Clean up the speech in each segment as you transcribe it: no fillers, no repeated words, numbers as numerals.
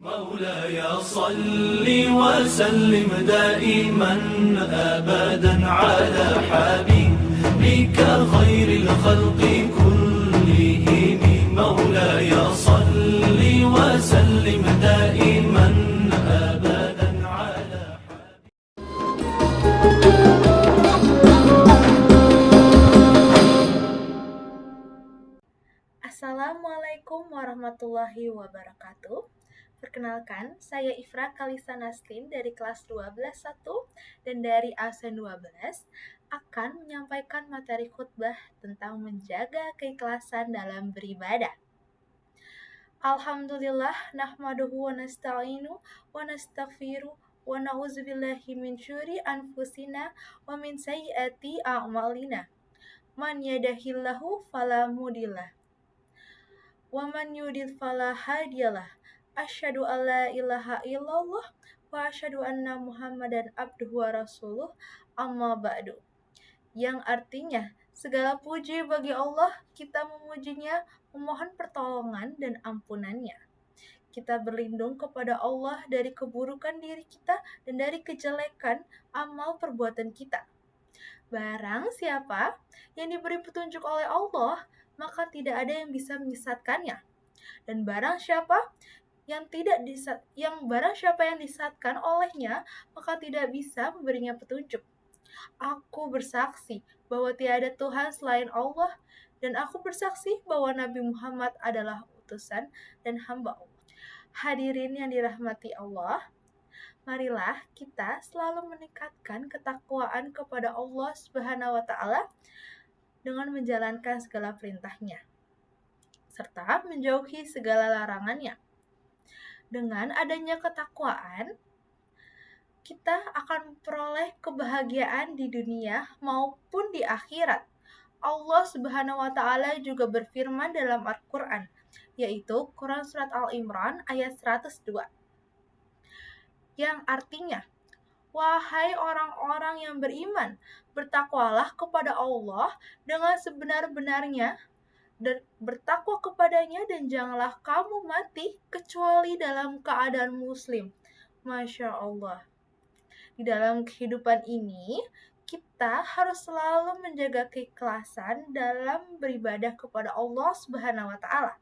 مولاي صل وسلم دائما أبدا على حبيبك خير الخلق كلهم مولاي صل وسلم دائما أبدا على Assalamualaikum warahmatullahi wabarakatuh. Perkenalkan, saya Ifra Kalisa Naslin dari kelas 12-1 dan dari absen 12 akan menyampaikan materi khutbah tentang menjaga keikhlasan dalam beribadah. Alhamdulillah, nahmaduhu wa nasta'inu wa nastaghfiru wa na'udzubillahi min syururi anfusina wa min sayyiati a'malina. Man yadahillahu fala mudillah wa man yudlil fala hadiyalah. Asyhadu alla ilaha illallah wa asyhadu anna Muhammadan abduhu wa rasuluh, amma ba'du. Yang artinya, segala puji bagi Allah, kita memujinya, memohon pertolongan dan ampunannya. Kita berlindung kepada Allah dari keburukan diri kita dan dari kejelekan amal perbuatan kita. Barang siapa yang diberi petunjuk oleh Allah, maka tidak ada yang bisa menyesatkannya. Dan barang siapa yang disesatkan olehnya, maka tidak bisa memberinya petunjuk. Aku bersaksi bahwa tiada Tuhan selain Allah, dan aku bersaksi bahwa Nabi Muhammad adalah utusan dan hamba Allah. Hadirin yang dirahmati Allah, marilah kita selalu meningkatkan ketakwaan kepada Allah Subhanahu wa Ta'ala dengan menjalankan segala perintahnya, serta menjauhi segala larangannya. Dengan adanya ketakwaan, kita akan memperoleh kebahagiaan di dunia maupun di akhirat. Allah Subhanahu wa Ta'ala juga berfirman dalam Al-Quran, yaitu Quran Surat Al-Imran ayat 102, yang artinya, wahai orang-orang yang beriman, bertakwalah kepada Allah dengan sebenar-benarnya, dan bertakwa kepadanya, dan janganlah kamu mati kecuali dalam keadaan muslim. Masya Allah. Di dalam kehidupan ini, kita harus selalu menjaga keikhlasan dalam beribadah kepada Allah Subhanahu wa Ta'ala.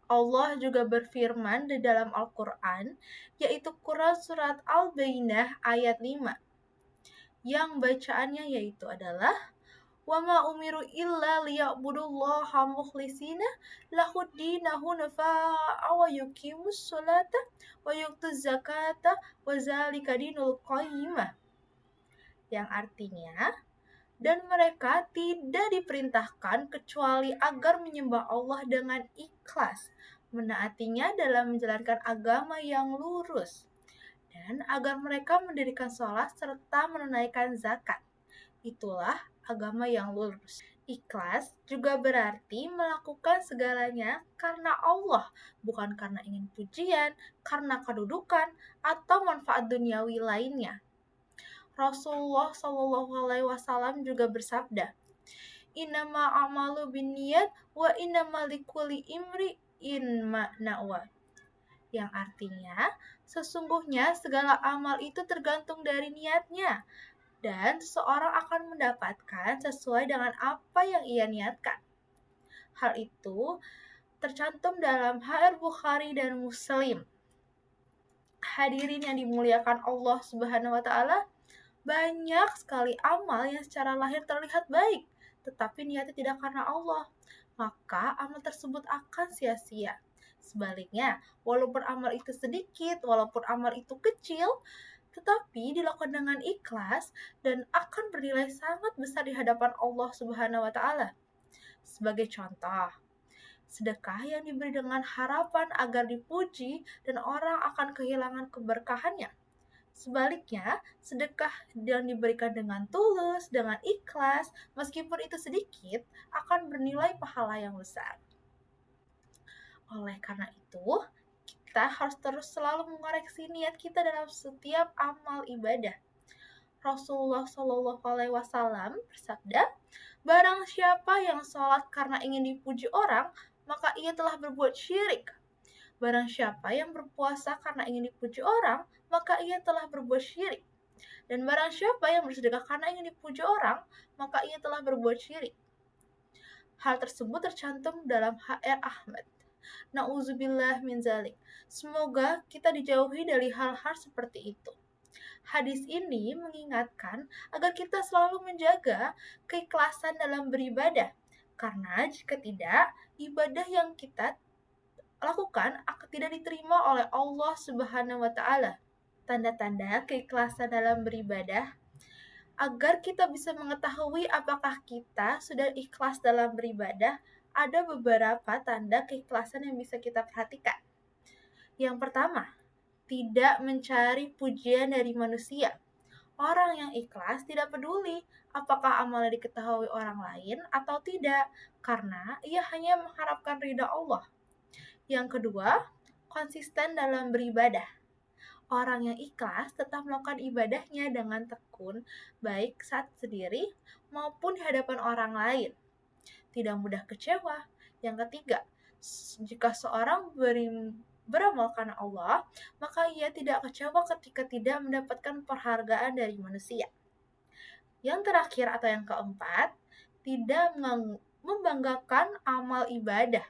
Allah juga berfirman di dalam Al-Quran, yaitu Quran Surat Al-Bayyinah ayat 5, yang bacaannya yaitu adalah وَمَا أُمِرُوا إِلَّا لِيَعْبُدُوا اللَّهَ مُخْلِصِينَ لَهُ الدِّينَ حُنَفَاءَ وَيُقِيمُوا الصَّلَاةَ وَيُؤْتُوا الزَّكَاةَ وَذَلِكَ دِينُ الْقَيِّمَةِ, yang artinya, dan mereka tidak diperintahkan kecuali agar menyembah Allah dengan ikhlas, menaatinya dalam menjalankan agama yang lurus, dan agar mereka mendirikan sholat serta menunaikan zakat. Itulah agama yang lurus. Ikhlas juga berarti melakukan segalanya karena Allah, bukan karena ingin pujian, karena kedudukan, atau manfaat duniawi lainnya. Rasulullah SAW juga bersabda, Innama a'malu binniyat wa innama likulli imri'in ma nawa, yang artinya, sesungguhnya segala amal itu tergantung dari niatnya, dan seseorang akan mendapatkan sesuai dengan apa yang ia niatkan. Hal itu tercantum dalam Sahih Bukhari dan Muslim. Hadirin yang dimuliakan Allah Subhanahu wa Ta'ala, banyak sekali amal yang secara lahir terlihat baik, tetapi niatnya tidak karena Allah, maka amal tersebut akan sia-sia. Sebaliknya, walaupun amal itu sedikit, walaupun amal itu kecil, tetapi dilakukan dengan ikhlas dan akan bernilai sangat besar di hadapan Allah Subhanahu wa Ta'ala. Sebagai contoh, sedekah yang diberi dengan harapan agar dipuji dan orang akan kehilangan keberkahannya. Sebaliknya, sedekah yang diberikan dengan tulus, dengan ikhlas, meskipun itu sedikit, akan bernilai pahala yang besar. Oleh karena itu, kita harus terus selalu mengoreksi niat kita dalam setiap amal ibadah. Rasulullah SAW bersabda, barang siapa yang sholat karena ingin dipuji orang, maka ia telah berbuat syirik. Barang siapa yang berpuasa karena ingin dipuji orang, maka ia telah berbuat syirik. Dan barang siapa yang bersedekah karena ingin dipuji orang, maka ia telah berbuat syirik. Hal tersebut tercantum dalam HR Ahmad. Nauzubillah min zalik. Semoga kita dijauhi dari hal-hal seperti itu. Hadis ini mengingatkan agar kita selalu menjaga keikhlasan dalam beribadah. Karena jika tidak, ibadah yang kita lakukan akan tidak diterima oleh Allah Subhanahu wa taala. Tanda-tanda keikhlasan dalam beribadah agar kita bisa mengetahui apakah kita sudah ikhlas dalam beribadah, ada beberapa tanda keikhlasan yang bisa kita perhatikan. Yang pertama, tidak mencari pujian dari manusia. Orang yang ikhlas tidak peduli apakah amalnya diketahui orang lain atau tidak, karena ia hanya mengharapkan ridha Allah. Yang kedua, konsisten dalam beribadah. Orang yang ikhlas tetap melakukan ibadahnya dengan tekun, baik saat sendiri maupun di hadapan orang lain. Tidak mudah kecewa. Yang ketiga, jika seorang beramal karena Allah, maka ia tidak kecewa ketika tidak mendapatkan penghargaan dari manusia. Yang terakhir atau yang keempat, tidak membanggakan amal ibadah.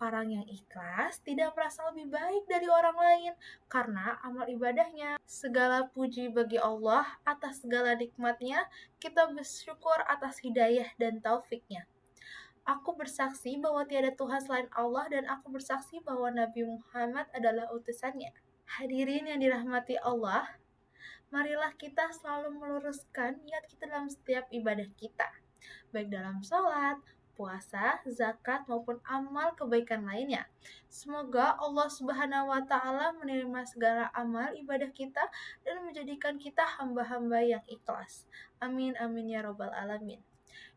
Orang yang ikhlas tidak merasa lebih baik dari orang lain karena amal ibadahnya. Segala puji bagi Allah atas segala nikmatnya, kita bersyukur atas hidayah dan taufiknya. Aku bersaksi bahwa tiada Tuhan selain Allah dan aku bersaksi bahwa Nabi Muhammad adalah utusannya. Hadirin yang dirahmati Allah, marilah kita selalu meluruskan niat kita dalam setiap ibadah kita, baik dalam sholat, puasa, zakat, maupun amal kebaikan lainnya. Semoga Allah Subhanahu wa taala menerima segala amal ibadah kita dan menjadikan kita hamba-hamba yang ikhlas. Amin amin ya robbal alamin.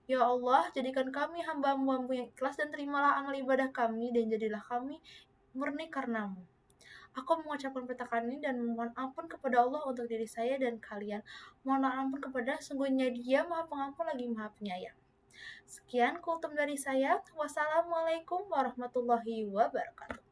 Ya Allah, jadikan kami hamba-Mu yang ikhlas dan terimalah amal ibadah kami dan jadilah kami murni karena-Mu. Aku mengucapkan perkataan ini dan memohon ampun kepada Allah untuk diri saya dan kalian. Mohon ampun kepada sungguhnya Dia Maha Pengampun lagi Maha Penyayang. Sekian kultum dari saya. Wassalamualaikum warahmatullahi wabarakatuh.